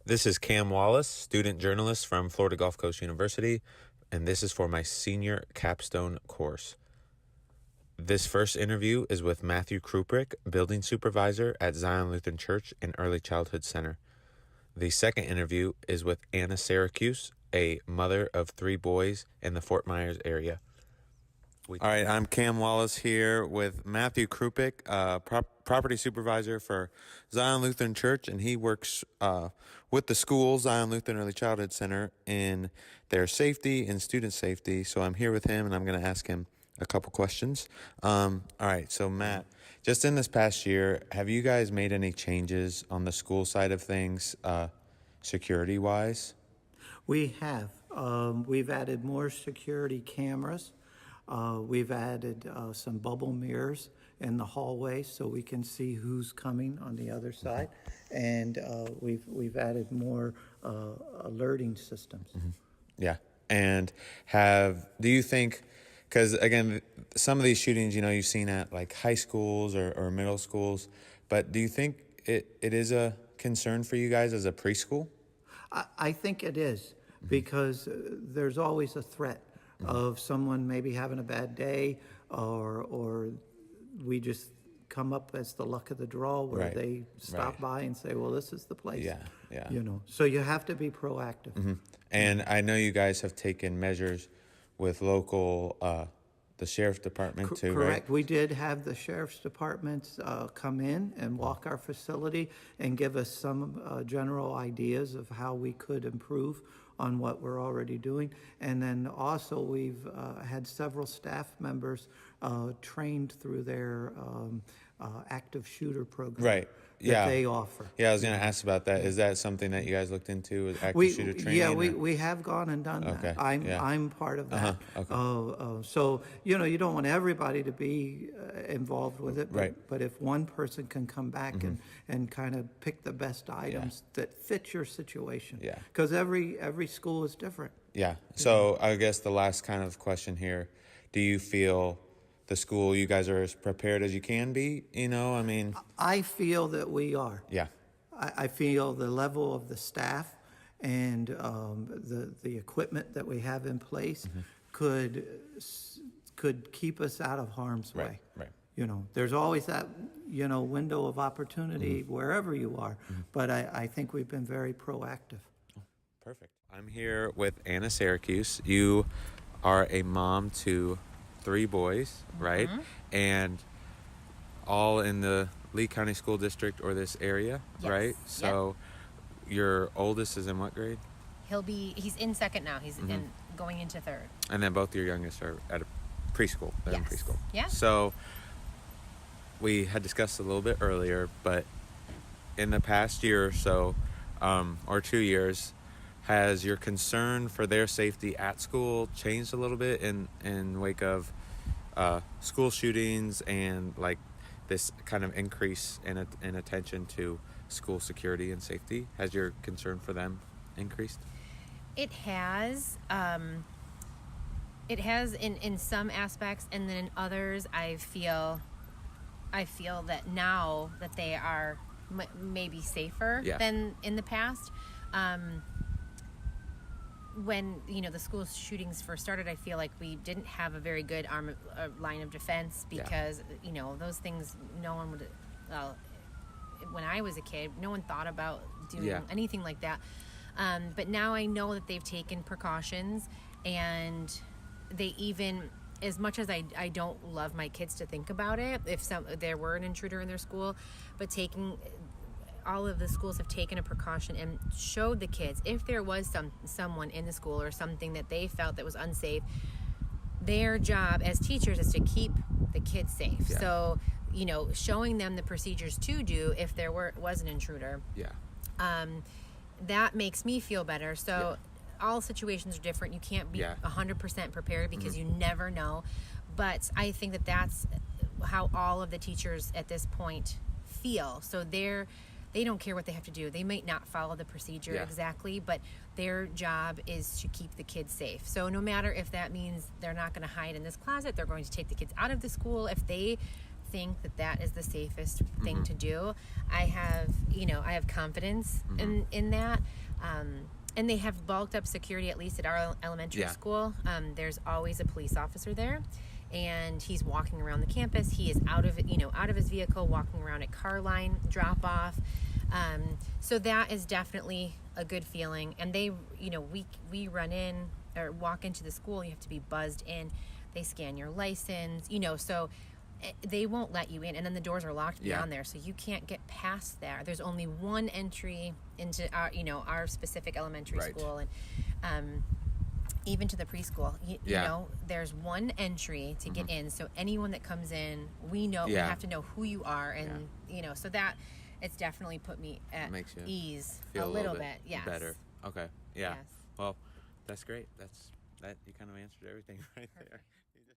This is Cam Wallace, student journalist from Florida Gulf Coast University, and this is for my senior capstone course. This first interview is with Matthew Kruprick, building supervisor at Zion Lutheran Church and Early Childhood Center. The second interview is with Anna Syracuse, a mother of 3 boys in the Fort Myers area. All right, I'm Cam Wallace here with Matthew Kruprick, property supervisor for Zion Lutheran Church, and he works with the school, Zion Lutheran Early Childhood Center, in their safety and student safety. So I'm here with him, and I'm going to ask him a couple questions. All right, so Matt, just in this past year, have you guys made any changes on the school side of things, security-wise? We have. We've added more security cameras. We've added some bubble mirrors in the hallway so we can see who's coming on the other side, and we've added more alerting systems. Mm-hmm. Yeah, and do you think? Because again, some of these shootings, you've seen at like high schools or middle schools, but do you think it is a concern for you guys as a preschool? I think it is, because there's always a threat of someone maybe having a bad day, or we just come up as the luck of the draw where they stop by and say, well, this is the place. Yeah. So you have to be proactive. Mm-hmm. And I know you guys have taken measures with local, the sheriff's department too, Correct. right? We did have the sheriff's departments come in and walk our facility and give us some general ideas of how we could improve on what we're already doing. And then also we've had several staff members trained through their active shooter program. Right. That they offer. Yeah, I was going to ask about that. Is that something that you guys looked into, with active shooter training? Yeah, we have gone and done that. I'm part of that. Okay. So, you don't want everybody to be involved with it, but if one person can come back and kind of pick the best items that fit your situation. Yeah. Because every school is different. Yeah. So I guess the last kind of question here, do you feel the school, you guys are as prepared as you can be, I feel that we are. Yeah. I feel the level of the staff and the equipment that we have in place could keep us out of harm's way. Right. There's always that, window of opportunity wherever you are, but I think we've been very proactive. Perfect. I'm here with Anna Syracuse. You are a mom to 3 boys, right? And all in the Lee County School District or this area, right? So your oldest is in what grade? He's in second now. He's going into third. And then both your youngest are at a preschool. They're in preschool. Yeah. So we had discussed a little bit earlier, but in the past year or so, or 2 years, has your concern for their safety at school changed a little bit in wake of school shootings and like this kind of increase in attention to school security and safety? Has your concern for them increased? It has. It has in some aspects, and then in others, I feel that now that they are maybe safer than in the past. When the school shootings first started, I feel like we didn't have a very good line of defense because those things no one would. When I was a kid, no one thought about doing anything like that. But now I know that they've taken precautions, and they even, as much as I don't love my kids to think about it, if there were an intruder in their school, but all of the schools have taken a precaution and showed the kids if there was someone in the school or something that they felt that was unsafe, their job as teachers is to keep the kids safe. Yeah. So, showing them the procedures to do if there was an intruder. Yeah. That makes me feel better. So all situations are different. You can't be 100% prepared because you never know. But I think that that's how all of the teachers at this point feel. So they don't care what they have to do. They might not follow the procedure exactly, but their job is to keep the kids safe. So no matter if that means they're not going to hide in this closet, they're going to take the kids out of the school. If they think that is the safest thing to do. I have confidence in that. And they have bulked up security, at least at our elementary school. There's always a police officer there, and he's walking around the campus. He is out of his vehicle, walking around at car line drop off. So that is definitely a good feeling. And they, we run in or walk into the school. You have to be buzzed in. They scan your license, so they won't let you in, and then the doors are locked beyond there, so you can't get past there. There's only one entry into our specific elementary school, and even to the preschool. You know, there's one entry to get in, so anyone that comes in, we have to know who you are, and so that it's definitely put me at ease a little bit. Yes. Better. Okay. Yeah. Yes. Well, that's great. That you kind of answered everything right there.